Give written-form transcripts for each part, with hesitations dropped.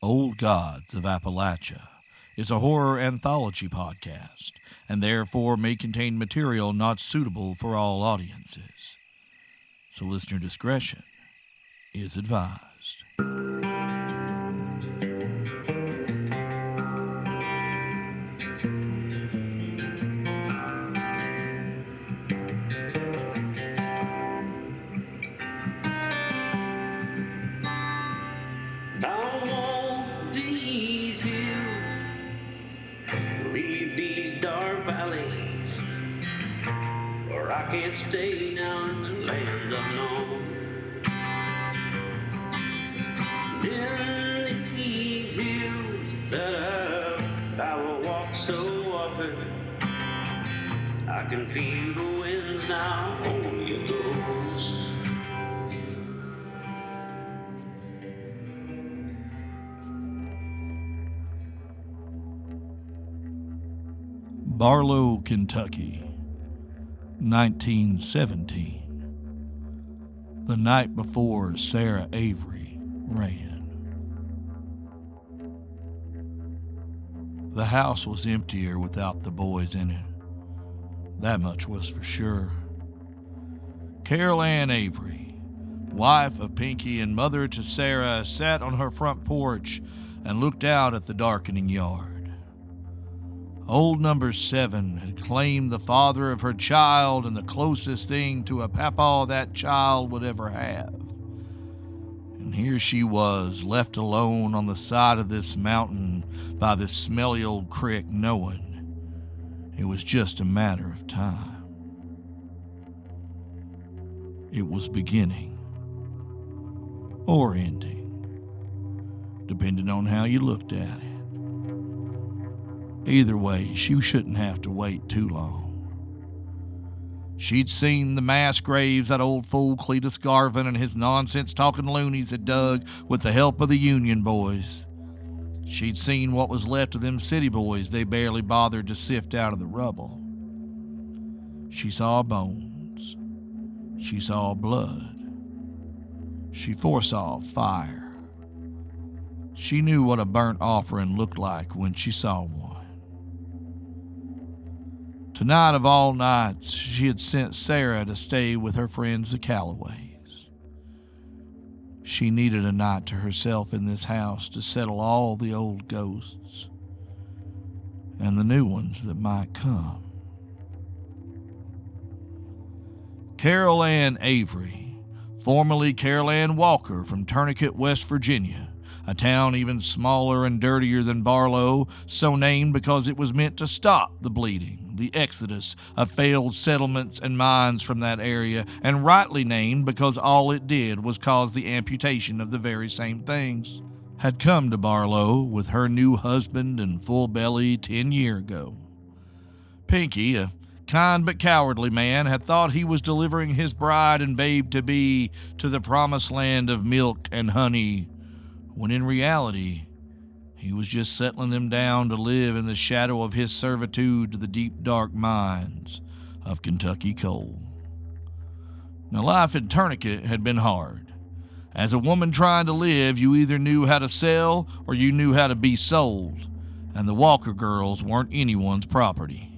Old Gods of Appalachia is a horror anthology podcast and therefore may contain material not suitable for all audiences. So listener discretion is advised. I can't stay now in the lands unknown. In these hills that I will walk so often, I can feel the winds now on your ghost. Barlo, Kentucky, 1917. The night before Sarah Avery ran. The house was emptier without the boys in it. That much was for sure. Carolyn Avery, wife of Pinky and mother to Sarah, sat on her front porch and looked out at the darkening yard. Old number 7 had claimed the father of her child and the closest thing to a papa that child would ever have. And here she was, left alone on the side of this mountain by this smelly old creek, knowing it was just a matter of time. It was beginning or ending, depending on how you looked at it. Either way, she shouldn't have to wait too long. She'd seen the mass graves that old fool Cletus Garvin and his nonsense-talking loonies had dug with the help of the Union boys. She'd seen what was left of them city boys they barely bothered to sift out of the rubble. She saw bones. She saw blood. She foresaw fire. She knew what a burnt offering looked like when she saw one. Tonight of all nights, she had sent Sarah to stay with her friends the Callaways. She needed a night to herself in this house to settle all the old ghosts and the new ones that might come. Carolyn Avery, formerly Carolyn Walker from Tourniquet, West Virginia, a town even smaller and dirtier than Barlo, so named because it was meant to stop the bleeding, the exodus of failed settlements and mines from that area, and rightly named because all it did was cause the amputation of the very same things, had come to Barlo with her new husband and full belly 10 years ago. Pinky, a kind but cowardly man, had thought he was delivering his bride and babe-to-be to the promised land of milk and honey, when in reality, he was just settling them down to live in the shadow of his servitude to the deep, dark mines of Kentucky coal. Now, life in Tourniquet had been hard. As a woman trying to live, you either knew how to sell or you knew how to be sold, and the Walker girls weren't anyone's property.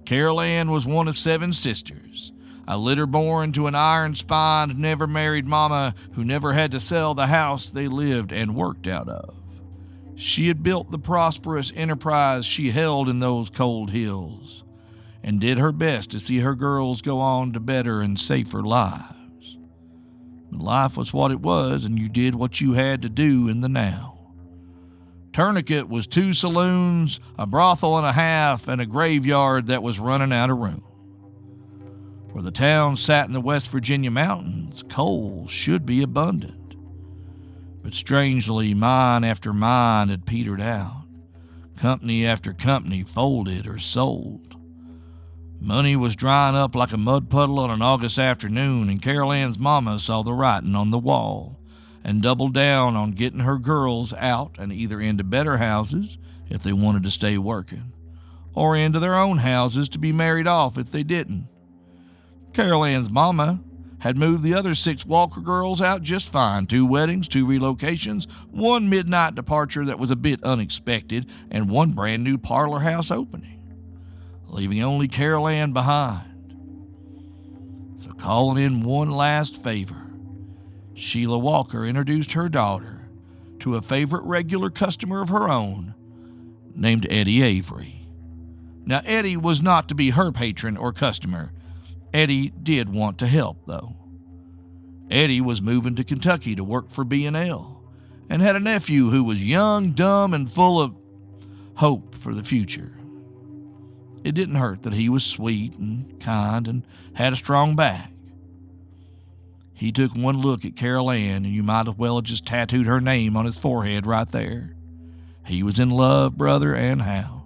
Carolyn was one of 7 sisters, a litter born to an iron-spined, never-married mama who never had to sell the house they lived and worked out of. She had built the prosperous enterprise she held in those cold hills, and did her best to see her girls go on to better and safer lives. But life was what it was, and you did what you had to do in the now. Tourniquet was 2 saloons, a brothel and a half, and a graveyard that was running out of room. Where the town sat in the West Virginia mountains, coal should be abundant. But strangely, mine after mine had petered out. Company after company folded or sold. Money was drying up like a mud puddle on an August afternoon, and Carolyn's mama saw the writing on the wall and doubled down on getting her girls out and either into better houses if they wanted to stay working, or into their own houses to be married off if they didn't. Carolyn's mama had moved the other 6 Walker girls out just fine. 2 weddings, 2 relocations, 1 midnight departure that was a bit unexpected, and 1 brand new parlor house opening, leaving only Carol Ann behind. So calling in one last favor, Sheila Walker introduced her daughter to a favorite regular customer of her own named Eddie Avery. Now, Eddie was not to be her patron or customer. Eddie did want to help, though. Eddie was moving to Kentucky to work for B&L and had a nephew who was young, dumb, and full of hope for the future. It didn't hurt that he was sweet and kind and had a strong back. He took one look at Carol Ann, and you might as well have just tattooed her name on his forehead right there. He was in love, brother, and how.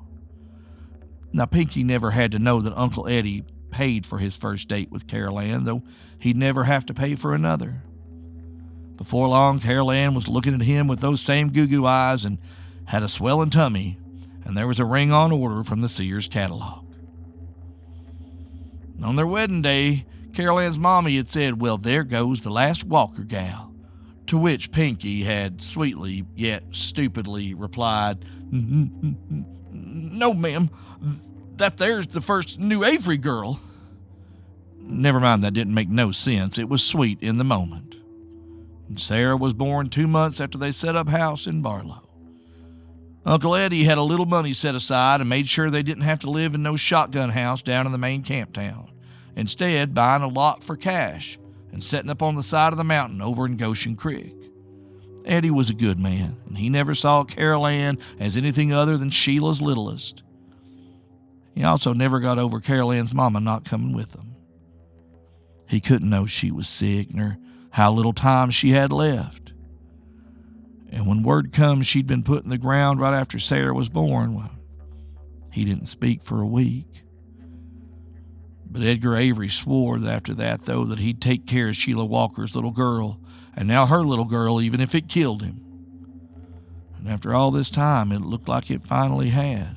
Now, Pinky never had to know that Uncle Eddie paid for his first date with Carol Ann, though he'd never have to pay for another. Before long, Carol Ann was looking at him with those same goo-goo eyes and had a swelling tummy, and there was a ring on order from the Sears catalog. On their wedding day, Carol Ann's mommy had said, "Well, there goes the last Walker gal," to which Pinky had sweetly yet stupidly replied, "No, ma'am, that there's the first new Avery girl." Never mind, that didn't make no sense. It was sweet in the moment. And Sarah was born 2 months after they set up house in Barlo. Uncle Eddie had a little money set aside and made sure they didn't have to live in no shotgun house down in the main camp town. Instead, buying a lot for cash and setting up on the side of the mountain over in Goshen Creek. Eddie was a good man, and he never saw Carol Ann as anything other than Sheila's littlest. He also never got over Carol Ann's mama not coming with them. He couldn't know she was sick nor how little time she had left. And when word come she'd been put in the ground right after Sarah was born, well, he didn't speak for a week. But Edgar Avery swore that after that, though, that he'd take care of Sheila Walker's little girl, and now her little girl, even if it killed him. And after all this time, it looked like it finally had.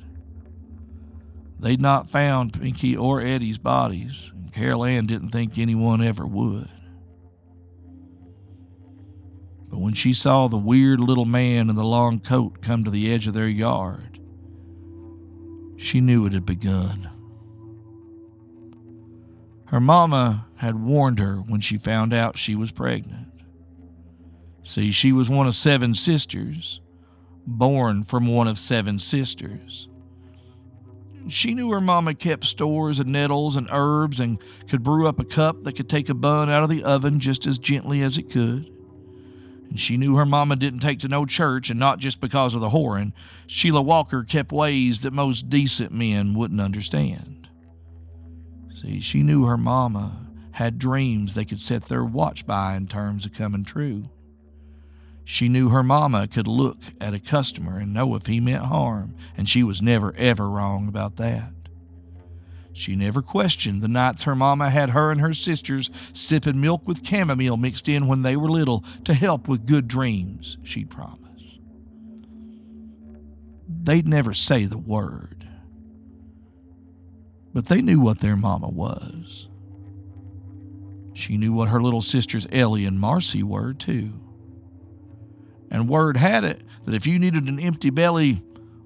They'd not found Pinky or Eddie's bodies, and Carol Ann didn't think anyone ever would. But when she saw the weird little man in the long coat come to the edge of their yard, she knew it had begun. Her mama had warned her when she found out she was pregnant. See, she was one of 7 sisters, born from one of 7 sisters. She knew her mama kept stores of nettles and herbs and could brew up a cup that could take a bun out of the oven just as gently as it could. And she knew her mama didn't take to no church, and not just because of the whoring. Sheila Walker kept ways that most decent men wouldn't understand. See, she knew her mama had dreams they could set their watch by in terms of coming true. She knew her mama could look at a customer and know if he meant harm, and she was never ever wrong about that. She never questioned the nights her mama had her and her sisters sipping milk with chamomile mixed in when they were little to help with good dreams, she'd promise. They'd never say the word, but they knew what their mama was. She knew what her little sisters Ellie and Marcy were, too. And word had it that if you needed an empty belly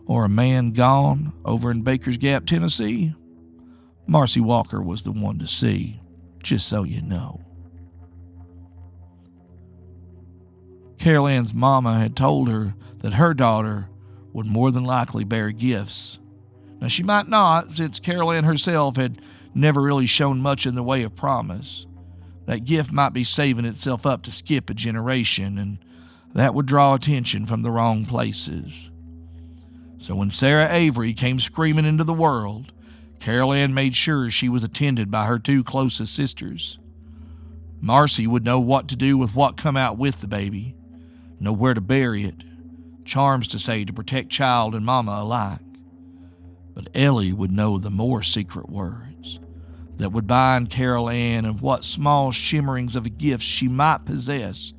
or a man gone over in Baker's Gap, Tennessee, Marcy Walker was the one to see, just so you know. Carol Ann's mama had told her that her daughter would more than likely bear gifts. Now, she might not, since Carol Ann herself had never really shown much in the way of promise. That gift might be saving itself up to skip a generation, and that would draw attention from the wrong places. So when Sarah Avery came screaming into the world, Carol Ann made sure she was attended by her 2 closest sisters. Marcy would know what to do with what come out with the baby, know where to bury it, charms to say to protect child and mama alike. But Ellie would know the more secret words that would bind Carol Ann and what small shimmerings of a gift she might possess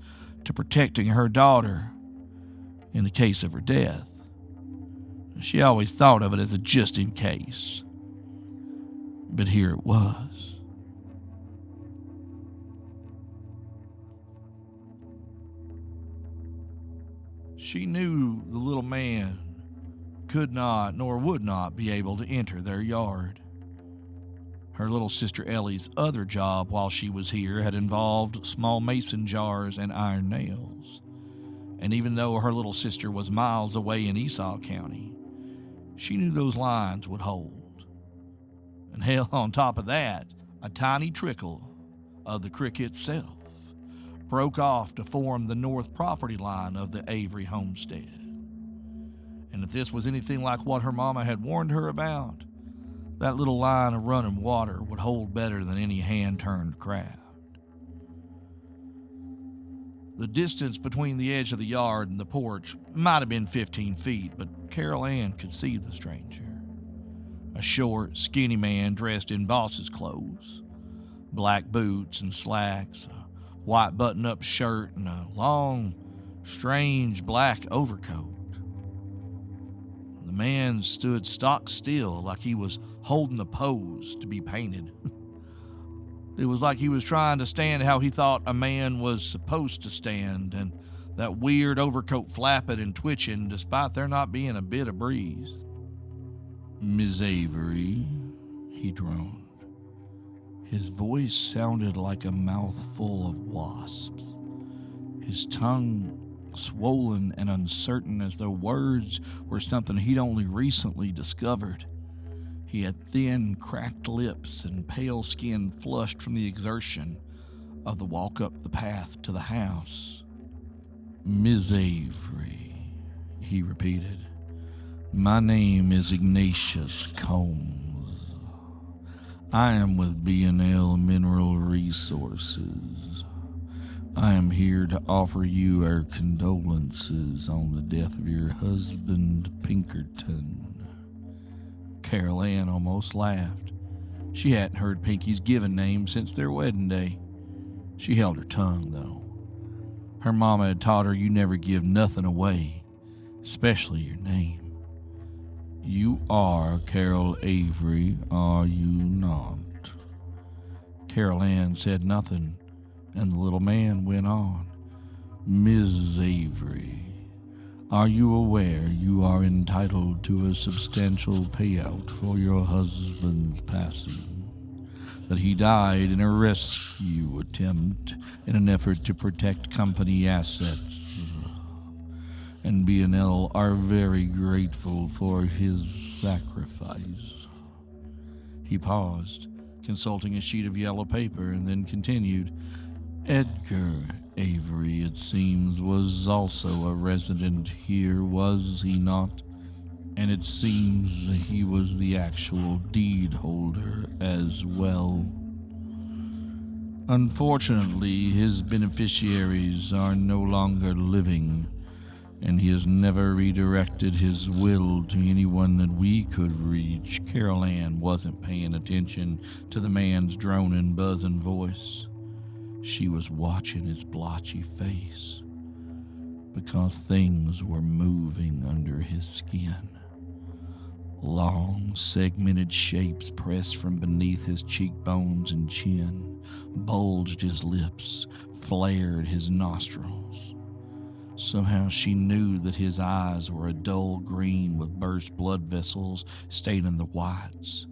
to protecting her daughter in the case of her death. She always thought of it as a just in case. But here it was. She knew the little man could not nor would not be able to enter their yard. Her little sister Ellie's other job while she was here had involved small mason jars and iron nails. And even though her little sister was miles away in Esau County, she knew those lines would hold. And hell, on top of that, a tiny trickle of the creek itself broke off to form the north property line of the Avery homestead. And if this was anything like what her mama had warned her about, that little line of running water would hold better than any hand-turned craft. The distance between the edge of the yard and the porch might have been 15 feet, but Carol Ann could see the stranger. A short, skinny man dressed in boss's clothes, black boots and slacks, a white button-up shirt, and a long, strange black overcoat. The man stood stock still like he was holding a pose to be painted. It was like he was trying to stand how he thought a man was supposed to stand, and that weird overcoat flapping and twitching despite there not being a bit of breeze. "Miss Avery," he droned. His voice sounded like a mouthful of wasps. His tongue swollen and uncertain as though words were something he'd only recently discovered. He had thin, cracked lips and pale skin flushed from the exertion of the walk up the path to the house. "Miss Avery," he repeated. "My name is Ignatius Combs. I am with B&L Mineral Resources. I am here to offer you our condolences on the death of your husband, Pinkerton." Carol Ann almost laughed. She hadn't heard Pinky's given name since their wedding day. She held her tongue, though. Her mama had taught her you never give nothing away, especially your name. "You are Carol Avery, are you not?" Carol Ann said nothing, and the little man went on. "Miss Avery, are you aware you are entitled to a substantial payout for your husband's passing? That he died in a rescue attempt in an effort to protect company assets. And B&L are very grateful for his sacrifice." He paused, consulting a sheet of yellow paper, and then continued. "Edgar Avery, it seems, was also a resident here, was he not? And it seems he was the actual deed holder as well. Unfortunately, his beneficiaries are no longer living, and he has never redirected his will to anyone that we could reach." Carol Ann wasn't paying attention to the man's droning, buzzing voice. She was watching his blotchy face, because things were moving under his skin. Long, segmented shapes pressed from beneath his cheekbones and chin, bulged his lips, flared his nostrils. Somehow she knew that his eyes were a dull green with burst blood vessels staining the whites.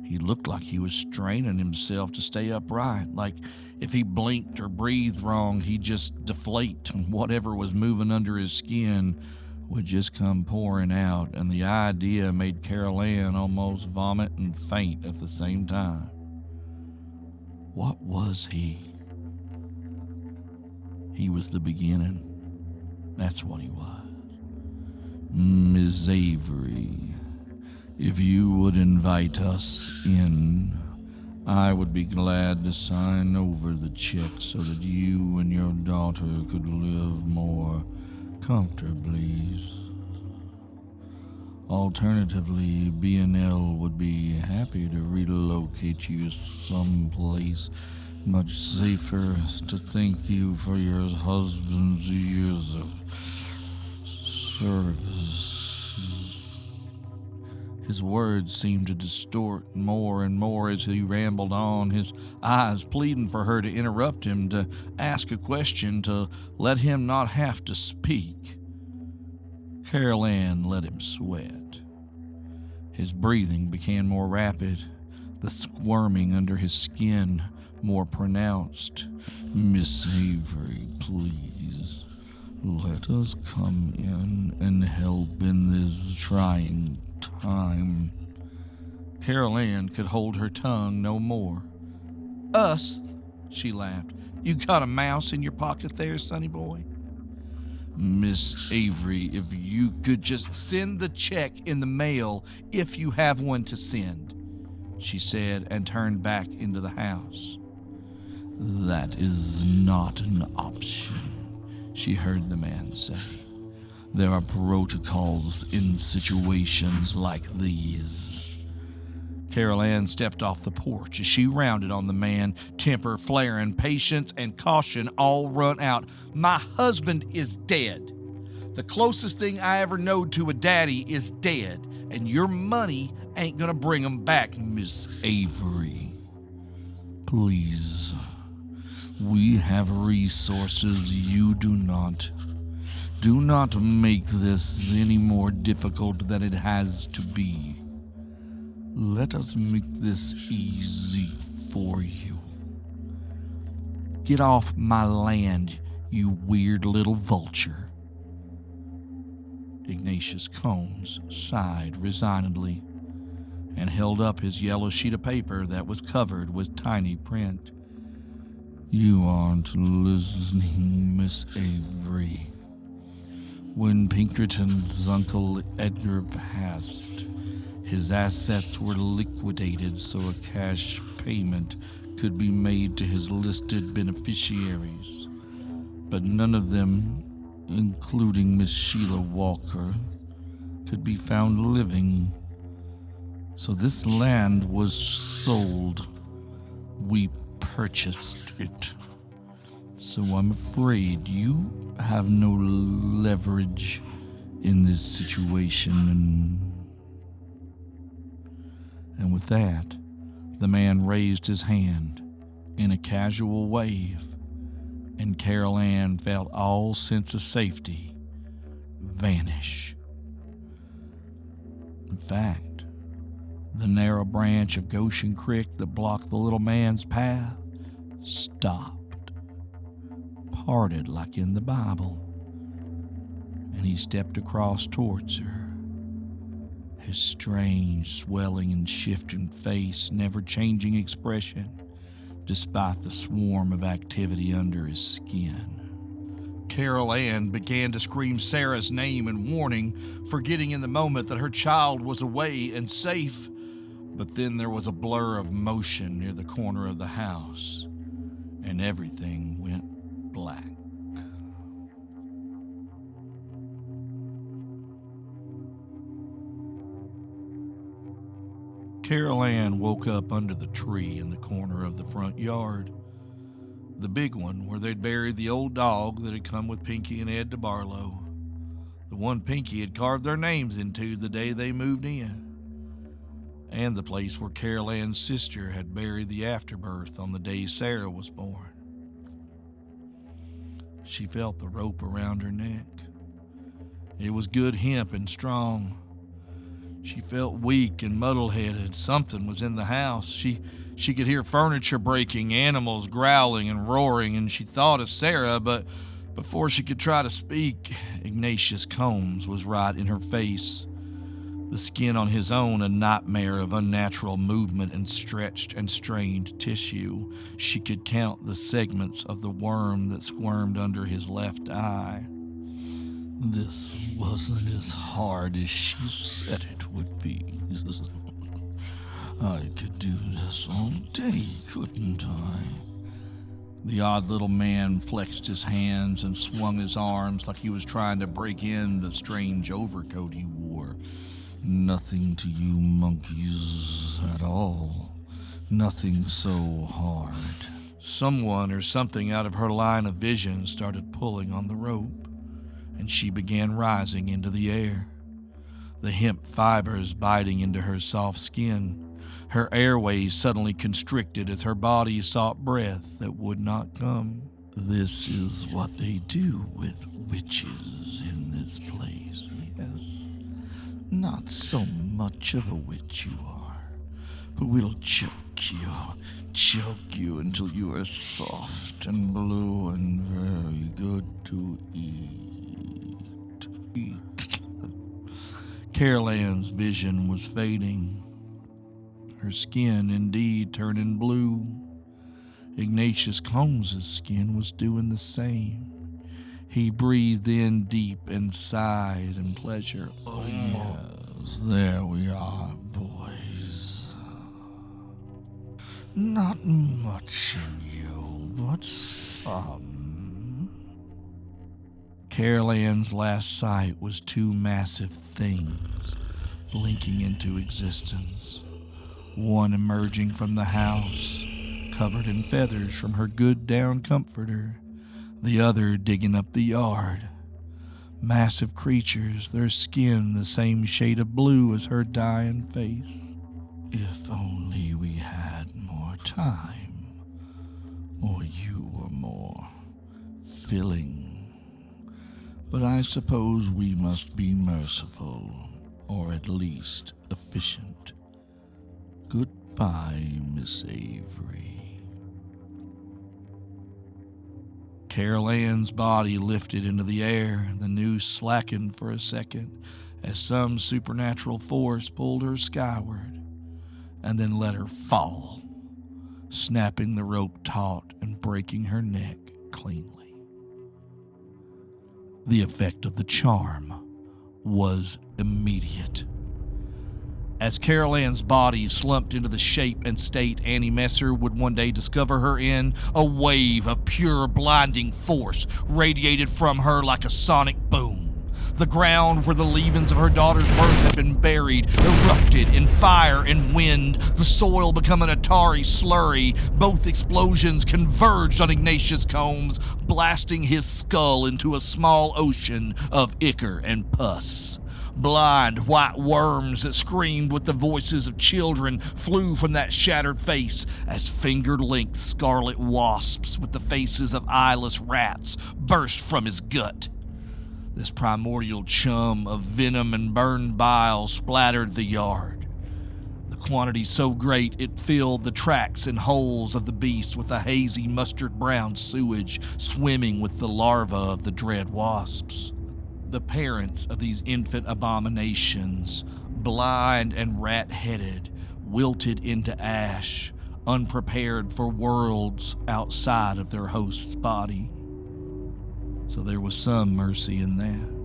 He looked like he was straining himself to stay upright, like if he blinked or breathed wrong, he'd just deflate and whatever was moving under his skin would just come pouring out, and the idea made Carol Ann almost vomit and faint at the same time. What was he? He was the beginning. That's what he was. "Miss Avery, if you would invite us in, I would be glad to sign over the check so that you and your daughter could live more comfortably. Alternatively, B&L would be happy to relocate you someplace much safer to thank you for your husband's years of service." His words seemed to distort more and more as he rambled on, his eyes pleading for her to interrupt him, to ask a question, to let him not have to speak. Carolyn let him sweat. His breathing became more rapid, the squirming under his skin more pronounced. "Miss Avery, please, let us come in and help in this trying time." Carolyn could hold her tongue no more. "Us?" she laughed. "You got a mouse in your pocket there, sonny boy?" "Miss Avery, if you could just send the check in the mail if you have one to send," she said, and turned back into the house. "That is not an option," she heard the man say. "There are protocols in situations like these." Carolyn stepped off the porch as she rounded on the man, temper flaring, patience and caution all run out. "My husband is dead. The closest thing I ever knowed to a daddy is dead, and your money ain't gonna bring him back, Miss Avery. Please, we have resources you do not. Do not make this any more difficult than it has to be. Let us make this easy for you. Get off my land, you weird little vulture." Ignatius Combs sighed resignedly and held up his yellow sheet of paper that was covered with tiny print. "You aren't listening, Miss Avery. When Pinkerton's Uncle Edgar passed, his assets were liquidated so a cash payment could be made to his listed beneficiaries, but none of them, including Miss Sheila Walker, could be found living. So this land was sold. We purchased it. So I'm afraid you have no leverage in this situation." And with that, the man raised his hand in a casual wave, and Carolyn felt all sense of safety vanish. In fact, the narrow branch of Goshen Creek that blocked the little man's path stopped, parted like in the Bible, and he stepped across towards her. His strange, swelling and shifting face never changing expression, despite the swarm of activity under his skin. Carolyn began to scream Sarah's name in warning, forgetting in the moment that her child was away and safe. But then there was a blur of motion near the corner of the house, and everything went black. Carolyn woke up under the tree in the corner of the front yard. The big one where they'd buried the old dog that had come with Pinky and Ed to Barlo. The one Pinky had carved their names into the day they moved in. And the place where Carolyn's sister had buried the Afterbirth on the day Sarah was born. She felt the rope around her neck. It was good hemp and strong. She felt weak and muddle-headed. Something was in the house. She could hear furniture breaking, animals growling and roaring, and she thought of Sarah, but before she could try to speak, Ignatius Combs was right in her face. The skin on his own a nightmare of unnatural movement and stretched and strained tissue. She could count the segments of the worm that squirmed under his left eye. This wasn't as hard as she said it would be. I could do this all day, couldn't I? The odd little man flexed his hands and swung his arms like he was trying to break in the strange overcoat he wore. Nothing to you monkeys at all. Nothing so hard. Someone or something out of her line of vision started pulling on the rope, and she began rising into the air, the hemp fibers biting into her soft skin. Her airways suddenly constricted as her body sought breath that would not come. This is what they do with witches in this place, yes. Not so much of a witch you are, but we'll choke you until you are soft and blue and very good to eat. Carolyn's vision was fading, her skin indeed turning blue. Ignatius Combs' skin was doing the same. He breathed in deep and sighed in pleasure. Oh, yes, there we are, boys. Not much in you, but some. Carolyn's last sight was two massive things blinking into existence. One emerging from the house, covered in feathers from her good down comforter, the other digging up the yard. Massive creatures, their skin the same shade of blue as her dying face. If only we had more time, or you were more filling. But I suppose we must be merciful, or at least efficient. Goodbye, Miss Avery. Carolyn's body lifted into the air, the noose slackened for a second as some supernatural force pulled her skyward, and then let her fall, snapping the rope taut and breaking her neck cleanly. The effect of the charm was immediate. As Carolyn's body slumped into the shape and state Annie Messer would one day discover her in, a wave of pure blinding force radiated from her like a sonic boom. The ground where the leavings of her daughter's birth had been buried erupted in fire and wind, the soil becoming a tarry slurry. Both explosions converged on Ignatius Combs, blasting his skull into a small ocean of ichor and pus. Blind white worms that screamed with the voices of children flew from that shattered face as finger-length scarlet wasps with the faces of eyeless rats burst from his gut. This primordial chum of venom and burned bile splattered the yard. The quantity so great it filled the tracks and holes of the beast with a hazy mustard-brown sewage swimming with the larvae of the dread wasps. The parents of these infant abominations, blind and rat-headed, wilted into ash, unprepared for worlds outside of their host's body. So there was some mercy in that.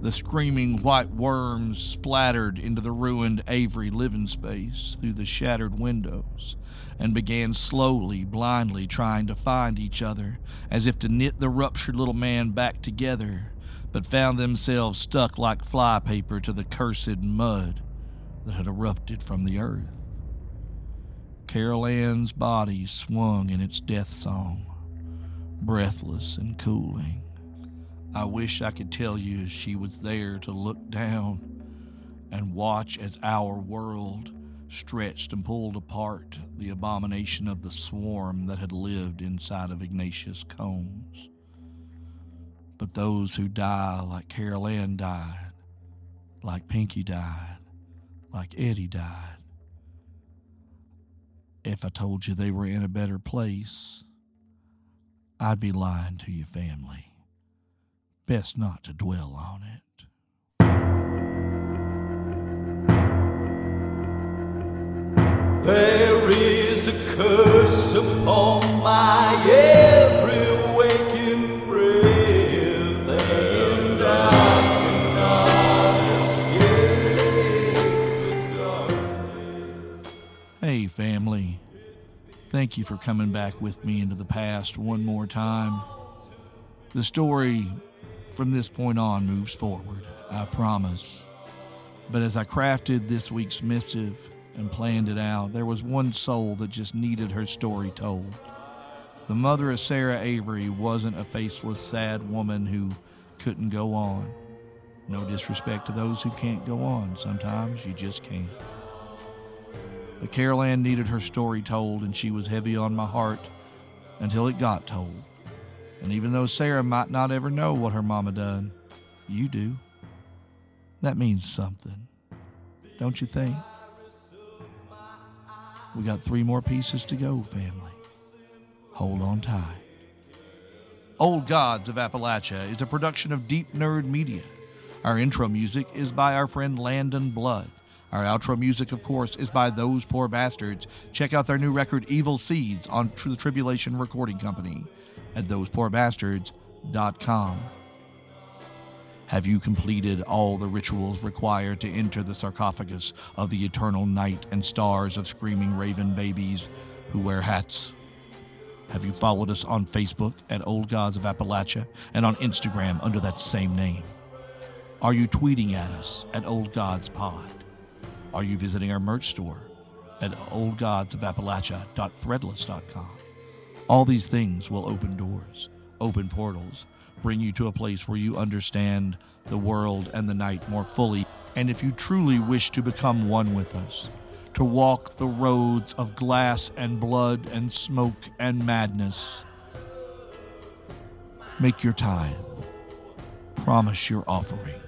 The screaming white worms splattered into the ruined Avery living space through the shattered windows and began slowly, blindly trying to find each other, as if to knit the ruptured little man back together, but found themselves stuck like flypaper to the cursed mud that had erupted from the earth. Carolyn's body swung in its death song, breathless and cooling. I wish I could tell you she was there to look down and watch as our world stretched and pulled apart the abomination of the swarm that had lived inside of Ignatius Combs. But those who die like Carolyn died, like Pinky died, like Eddie died, if I told you they were in a better place, I'd be lying to your family. Best not to dwell on it. There is a curse upon my every waking breath, and I cannot escape the darkness. Hey, family. Thank you for coming back with me into the past one more time. The story from this point on moves forward, I promise. But as I crafted this week's missive and planned it out, there was one soul that just needed her story told. The mother of Sarah Avery wasn't a faceless, sad woman who couldn't go on. No disrespect to those who can't go on. Sometimes you just can't. But Carolyn needed her story told, and she was heavy on my heart until it got told. And even though Sarah might not ever know what her mama done, you do. That means something, don't you think? We got 3 more pieces to go, family. Hold on tight. Old Gods of Appalachia is a production of Deep Nerd Media. Our intro music is by our friend Landon Blood. Our outro music, of course, is by Those Poor Bastards. Check out their new record, Evil Seeds, on the Tribulation Recording Company at thosepoorbastards.com. Have you completed all the rituals required to enter the sarcophagus of the eternal night and stars of screaming raven babies who wear hats? Have you followed us on Facebook at Old Gods of Appalachia and on Instagram under that same name? Are you tweeting at us at Old Gods Pod? Are you visiting our merch store at oldgodsofappalachia.threadless.com? All these things will open doors, open portals, bring you to a place where you understand the world and the night more fully. And if you truly wish to become one with us, to walk the roads of glass and blood and smoke and madness, make your time. Promise your offering.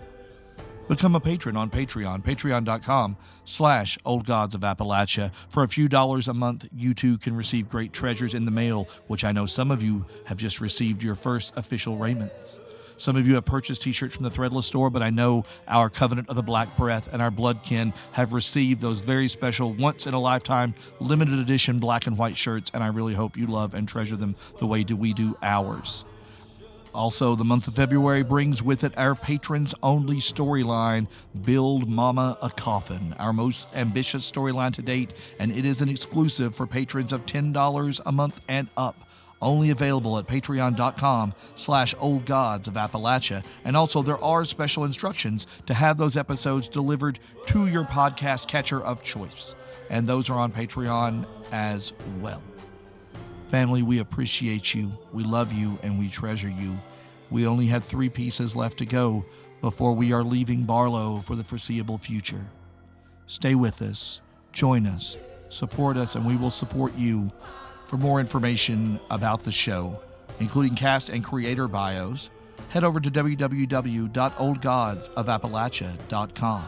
Become a patron on Patreon, patreon.com/Old Gods of Appalachia. For a few dollars a month, you too can receive great treasures in the mail, which I know some of you have just received your first official raiments. Some of you have purchased t-shirts from the Threadless store, but I know our Covenant of the Black Breath and our Bloodkin have received those very special, once-in-a-lifetime, limited edition black and white shirts, and I really hope you love and treasure them the way we do ours. Also, the month of February brings with it our patrons-only storyline, Build Mama a Coffin, our most ambitious storyline to date, and it is an exclusive for patrons of $10 a month and up. Only available at patreon.com/Old Gods of Appalachia. And also, there are special instructions to have those episodes delivered to your podcast catcher of choice. And those are on Patreon as well. Family, we appreciate you, we love you, and we treasure you. We only have 3 pieces left to go before we are leaving Barlo for the foreseeable future. Stay with us, join us, support us, and we will support you. For more information about the show, including cast and creator bios, head over to www.oldgodsofappalachia.com.